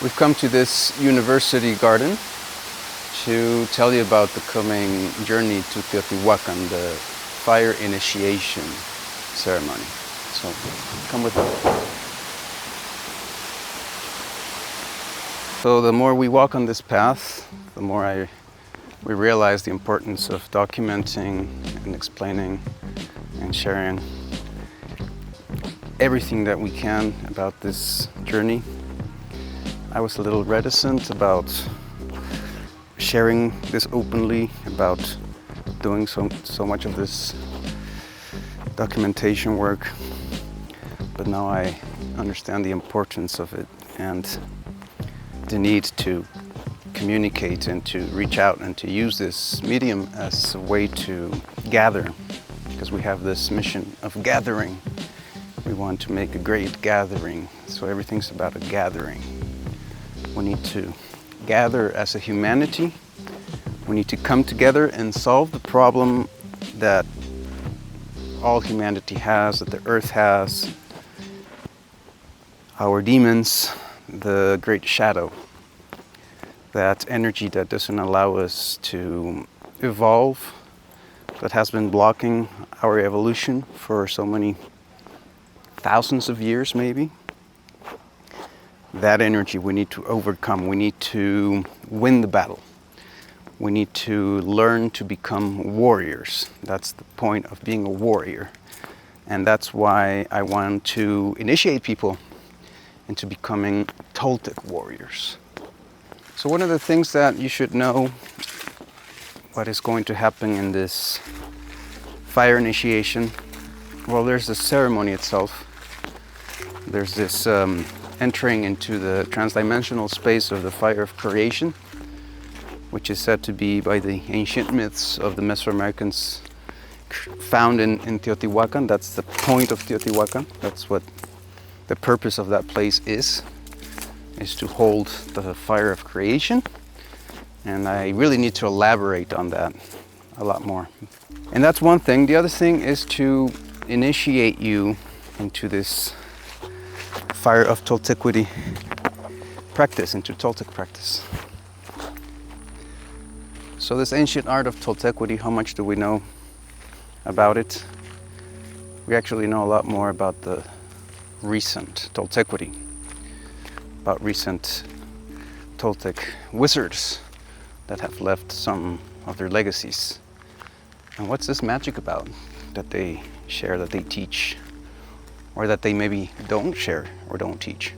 We've come to this university garden to tell you about the coming journey to Teotihuacan, the fire initiation ceremony. So come with us. So the more we walk on this path, the more we realize the importance of documenting and explaining and sharing everything that we can about this journey. I was a little reticent about sharing this openly, about doing so much of this documentation work, but now I understand the importance of it and the need to communicate and to reach out and to use this medium as a way to gather, because we have this mission of gathering. We want to make a great gathering, so everything's about a gathering. We need to gather as a humanity. We need to come together and solve the problem that all humanity has, that the earth has, our demons, the great shadow, that energy that doesn't allow us to evolve, that has been blocking our evolution for so many thousands of years maybe. That energy we need to overcome. We need to win the battle. We need to learn to become warriors. That's the point of being a warrior. And that's why I want to initiate people into becoming Toltec warriors. So one of the things that you should know, what is going to happen in this fire initiation, well, there's the ceremony itself. There's this entering into the transdimensional space of the fire of creation, which is said to be, by the ancient myths of the Mesoamericans, found in Teotihuacan. That's the point of Teotihuacan. That's what the purpose of that place is to hold the fire of creation. And I really need to elaborate on that a lot more. And that's one thing. The other thing is to initiate you into this fire of Toltequity practice, into Toltec practice. So this ancient art of Toltequity, how much do we know about it? We actually know a lot more about the recent Toltequity, about recent Toltec wizards that have left some of their legacies. And what's this magic about that they share, that they teach, or that they maybe don't share or don't teach?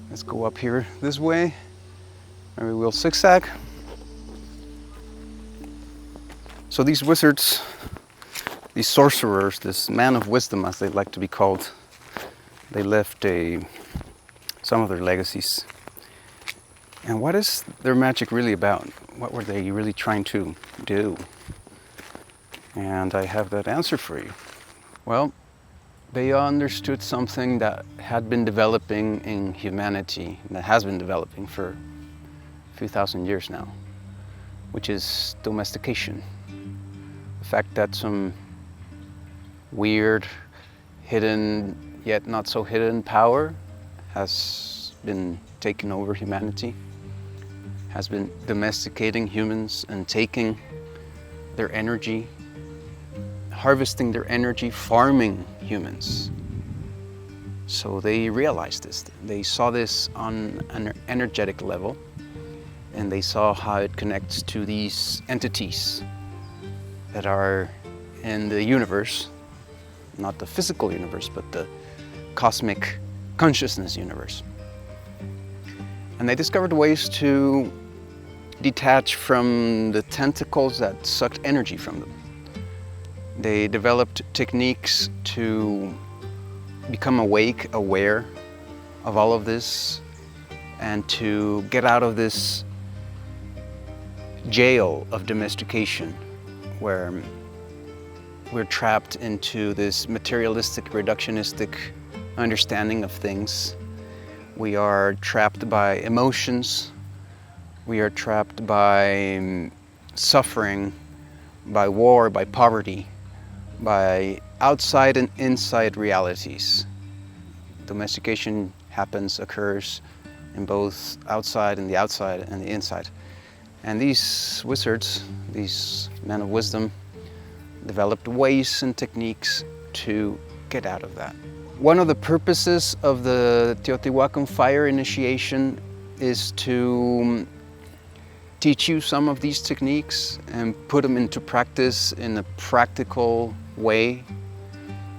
Let's go up here this way. Maybe we'll zigzag. So these wizards, these sorcerers, this man of wisdom as they like to be called, they left some of their legacies. And what is their magic really about? What were they really trying to do? And I have that answer for you. Well, they understood something that had been developing in humanity, that has been developing for a few thousand years now, which is domestication. The fact that some weird, hidden, yet not so hidden power has been taking over humanity, has been domesticating humans and taking their energy, harvesting their energy, farming humans. So they realized this. They saw this on an energetic level, and they saw how it connects to these entities that are in the universe, not the physical universe, but the cosmic consciousness universe. And they discovered ways to detach from the tentacles that sucked energy from them. They developed techniques to become awake, aware of all of this, and to get out of this jail of domestication, where we're trapped into this materialistic, reductionistic understanding of things. We are trapped by emotions. We are trapped by suffering, by war, by poverty, by outside and inside realities. Domestication occurs in both outside and the inside. And these wizards, these men of wisdom, developed ways and techniques to get out of that. One of the purposes of the Teotihuacan Fire Initiation is to teach you some of these techniques and put them into practice in a practical way,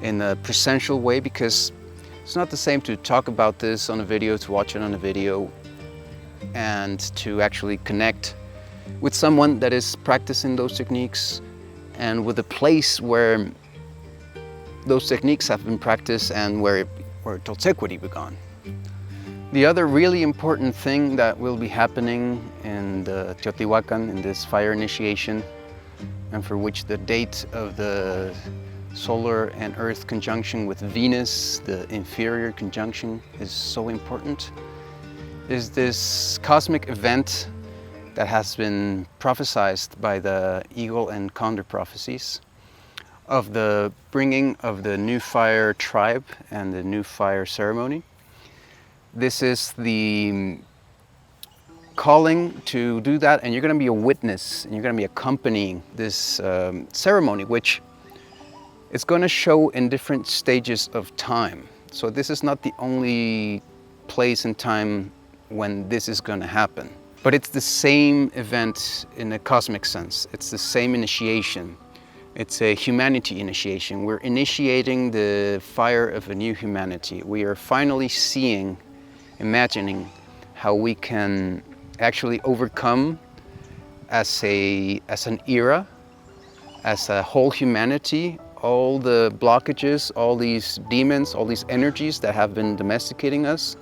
in a presential way, because it's not the same to talk about this on a video, to watch it on a video, and to actually connect with someone that is practicing those techniques and with a place where those techniques have been practiced and where Toltecuity began. The other really important thing that will be happening in the Teotihuacan, in this fire initiation, and for which the date of the solar and earth conjunction with Venus, the inferior conjunction, is so important, is this cosmic event that has been prophesied by the eagle and condor prophecies of the bringing of the new fire tribe and the new fire ceremony. This is the calling to do that, and you're going to be a witness, and you're going to be accompanying this ceremony, which is going to show in different stages of time. So this is not the only place and time when this is going to happen, but it's the same event in a cosmic sense. It's the same initiation. It's a humanity initiation. We're initiating the fire of a new humanity. We are finally seeing, imagining how we can actually overcome as an era, as a whole humanity, all the blockages, all these demons, all these energies that have been domesticating us.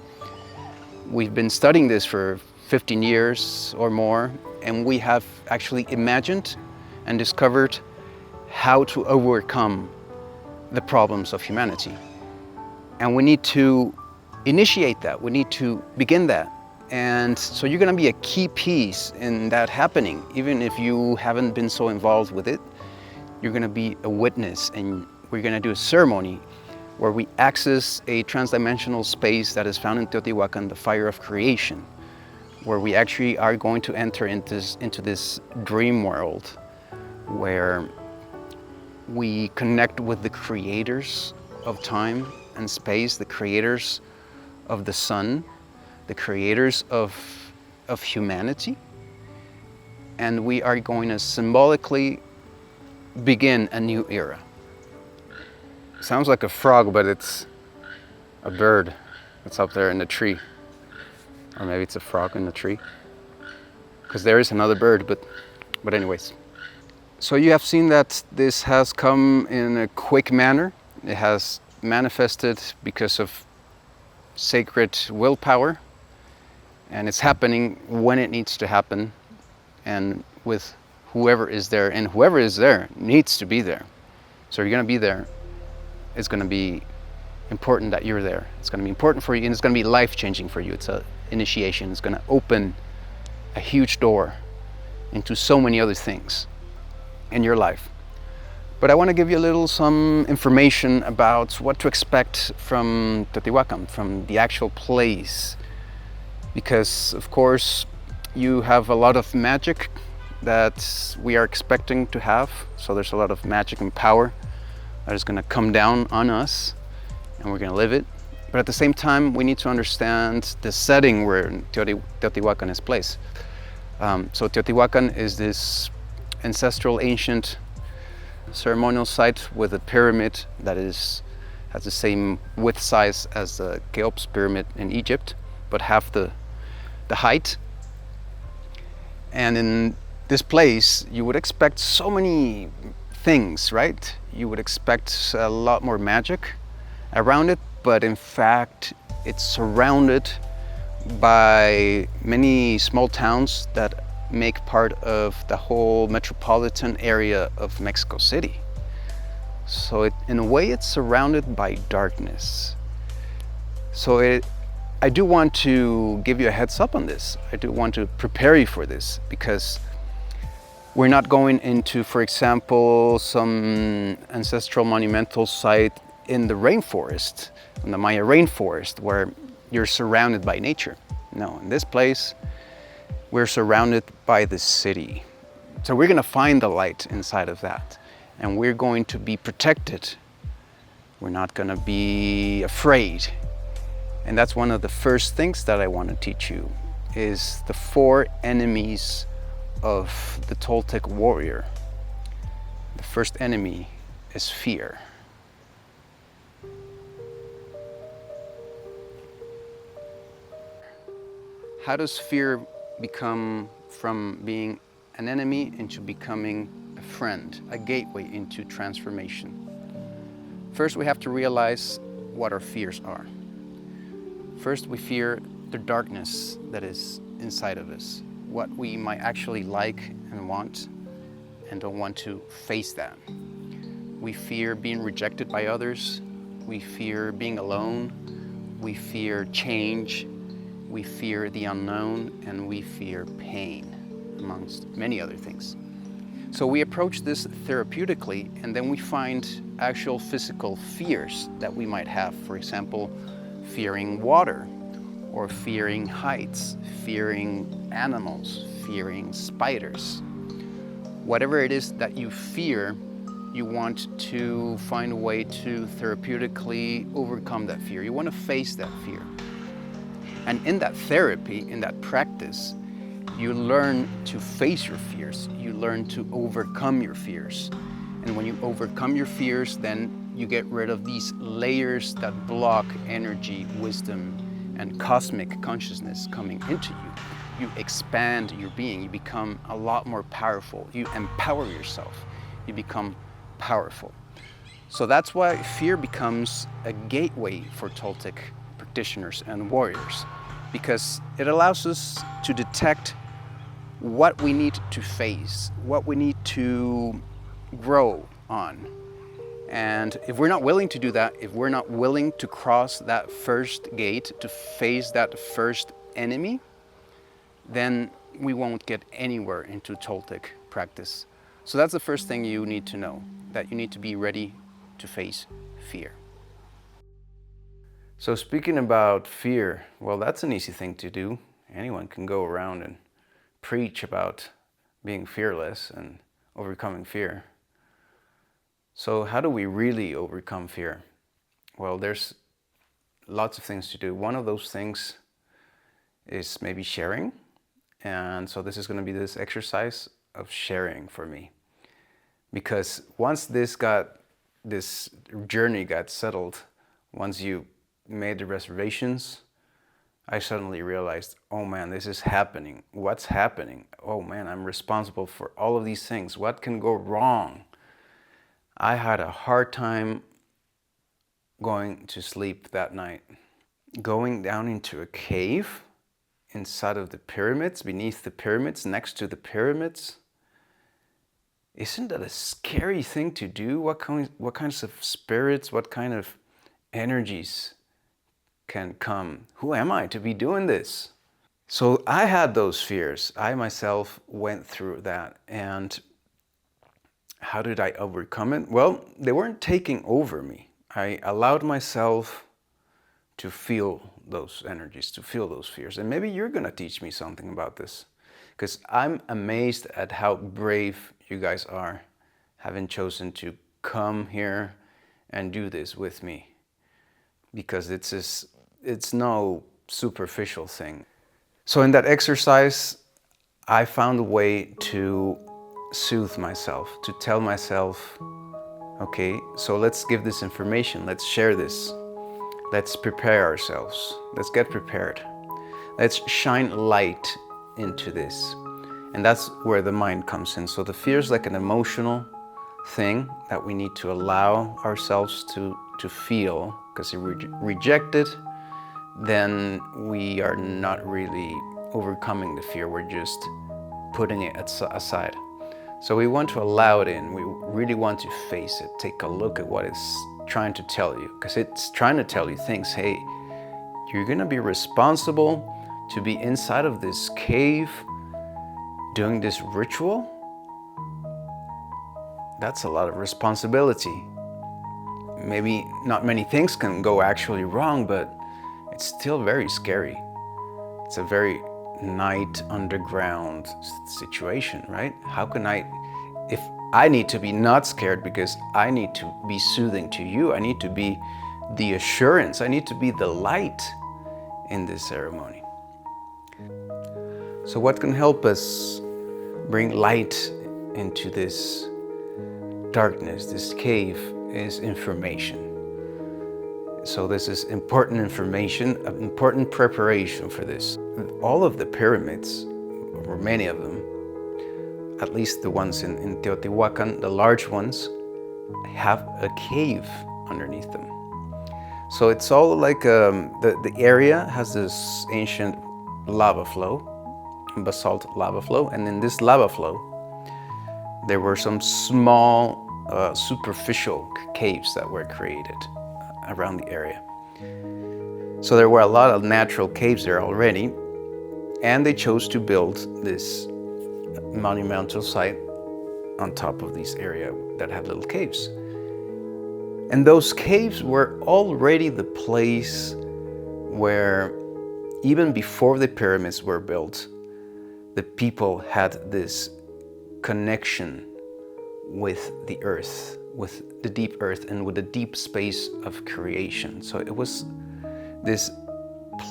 We've been studying this for 15 years or more, and we have actually imagined and discovered how to overcome the problems of humanity. And we need to initiate that, we need to begin that. And so you're going to be a key piece in that happening. Even if you haven't been so involved with it, you're going to be a witness, and we're going to do a ceremony where we access a transdimensional space that is found in Teotihuacan, the fire of creation, where we actually are going to enter into this dream world where we connect with the creators of time and space, the creators of the sun, the creators of humanity, and we are going to symbolically begin a new era. Sounds like a frog, but it's a bird that's up there in the tree. Or maybe it's a frog in the tree, because there is another bird, but anyways. So you have seen that this has come in a quick manner. It has manifested because of sacred willpower, and it's happening when it needs to happen and with whoever is there, and whoever is there needs to be there. So you're going to be there. It's going to be important that you're there. It's going to be important for you, and it's going to be life-changing for you. It's an initiation. It's going to open a huge door into so many other things in your life. But I want to give you some information about what to expect from Teotihuacan, from the actual place, because of course you have a lot of magic that we are expecting to have. So there's a lot of magic and power that is going to come down on us, and we're going to live it. But at the same time, we need to understand the setting where Teotihuacan is placed. So Teotihuacan is this ancestral ancient ceremonial site with a pyramid that has the same width size as the Cheops pyramid in Egypt, but half the height. And in this place, you would expect so many things, right? You would expect a lot more magic around it, but in fact, it's surrounded by many small towns that make part of the whole metropolitan area of Mexico City. So in a way, it's surrounded by darkness. So I do want to give you a heads up on this. I do want to prepare you for this, because we're not going into, for example, some ancestral monumental site in the rainforest, in the Maya rainforest, where you're surrounded by nature. No, in this place, we're surrounded by the city. So we're going to find the light inside of that. And we're going to be protected. We're not going to be afraid. And that's one of the first things that I want to teach you, is the 4 enemies of the Toltec warrior. The first enemy is fear. How does fear become from being an enemy into becoming a friend, a gateway into transformation? First, we have to realize what our fears are. First, we fear the darkness that is inside of us, what we might actually like and want and don't want to face that. We fear being rejected by others. We fear being alone. We fear change. We fear the unknown, and we fear pain, amongst many other things. So we approach this therapeutically, and then we find actual physical fears that we might have. For example, fearing water, or fearing heights, fearing animals, fearing spiders. Whatever it is that you fear, you want to find a way to therapeutically overcome that fear. You want to face that fear. And in that therapy, in that practice, you learn to face your fears. You learn to overcome your fears. And when you overcome your fears, then you get rid of these layers that block energy, wisdom, and cosmic consciousness coming into you. You expand your being. You become a lot more powerful. You empower yourself. You become powerful. So that's why fear becomes a gateway for Toltec practitioners and warriors, because it allows us to detect what we need to face, what we need to grow on. And if we're not willing to do that, if we're not willing to cross that first gate, to face that first enemy, then we won't get anywhere into Toltec practice. So that's the first thing you need to know, that you need to be ready to face fear. So speaking about fear, well, that's an easy thing to do. Anyone can go around and preach about being fearless and overcoming fear. So how do we really overcome fear? Well, there's lots of things to do. One of those things is maybe sharing. And so this is going to be this exercise of sharing for me. Because once this journey got settled, once you made the reservations, I suddenly realized, oh man, this is happening. What's happening? Oh man, I'm responsible for all of these things. What can go wrong? I had a hard time going to sleep that night. Going down into a cave inside of the pyramids, beneath the pyramids, next to the pyramids. Isn't that a scary thing to do? What kinds of spirits, what kind of energies can come? Who am I to be doing this? So I had those fears. I myself went through that. And how did I overcome it? Well, they weren't taking over me. I allowed myself to feel those energies, to feel those fears. And maybe you're going to teach me something about this, because I'm amazed at how brave you guys are, having chosen to come here and do this with me, because it's no superficial thing. So in that exercise, I found a way to soothe myself, to tell myself, okay, so let's give this information, let's share this, let's prepare ourselves, let's get prepared, let's shine light into this. And that's where the mind comes in. So the fear is like an emotional thing that we need to allow ourselves to feel, because if we reject it, then we are not really overcoming the fear, we're just putting it aside. So we want to allow it in, we really want to face it, take a look at what it's trying to tell you, because it's trying to tell you things. Hey, you're gonna be responsible to be inside of this cave doing this ritual. That's a lot of responsibility. Maybe not many things can go actually wrong, but it's still very scary. It's a very night underground situation, right? How can if I need to be not scared because I need to be soothing to you, I need to be the assurance, I need to be the light in this ceremony. So what can help us bring light into this darkness, this cave, is information. So this is important information, important preparation for this. All of the pyramids, or many of them, at least the ones in Teotihuacan, the large ones, have a cave underneath them. So it's all like the area has this ancient lava flow, basalt lava flow, and in this lava flow there were some small superficial caves that were created around the area. So there were a lot of natural caves there already, and they chose to build this monumental site on top of this area that had little caves. And those caves were already the place where, even before the pyramids were built, the people had this connection with the earth, with the deep earth and with the deep space of creation. So it was this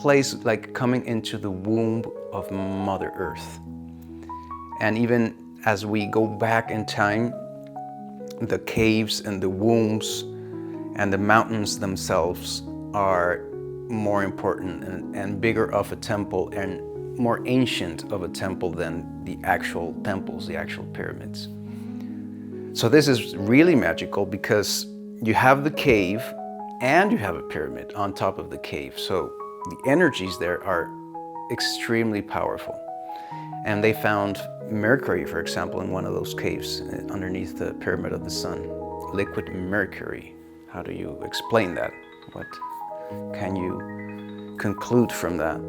place like coming into the womb of Mother Earth. And even as we go back in time, the caves and the wombs and the mountains themselves are more important and bigger of a temple and more ancient of a temple than the actual temples, the actual pyramids. So this is really magical because you have the cave and you have a pyramid on top of the cave. So the energies there are extremely powerful. And they found mercury, for example, in one of those caves underneath the Pyramid of the Sun. Liquid mercury. How do you explain that? What can you conclude from that?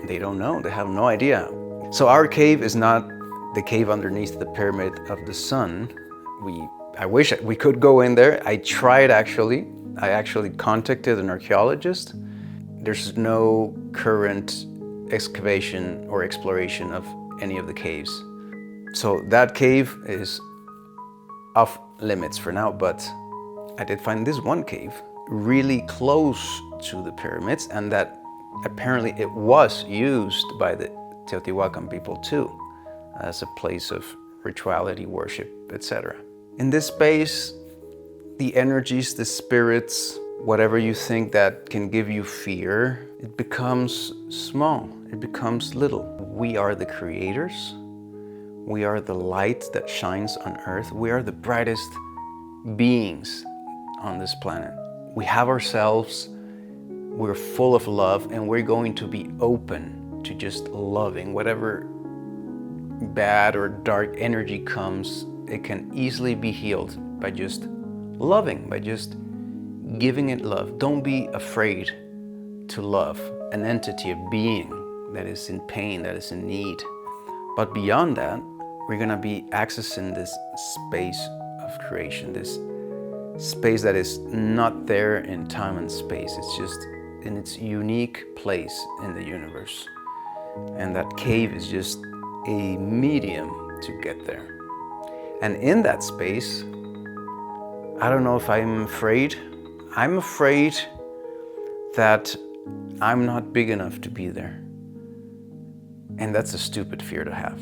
They don't know. They have no idea. So our cave is not the cave underneath the Pyramid of the Sun. I wish we could go in there. I tried actually. I actually contacted an archaeologist. There's no current excavation or exploration of any of the caves. So that cave is off limits for now, but I did find this one cave really close to the pyramids, and that apparently it was used by the Teotihuacan people too, as a place of rituality, worship, etc. In this space, the energies, the spirits, whatever you think that can give you fear, it becomes small, it becomes little. We are the creators. We are the light that shines on earth. We are the brightest beings on this planet. We have ourselves, we're full of love, and we're going to be open to just loving. Whatever bad or dark energy comes, it can easily be healed by just loving, by just giving it love. Don't be afraid to love an entity, a being that is in pain, that is in need. But beyond that, we're gonna be accessing this space of creation, this space that is not there in time and space. It's just in its unique place in the universe. And that cave is just a medium to get there. And in that space, I don't know if I'm afraid. I'm afraid that I'm not big enough to be there. And that's a stupid fear to have.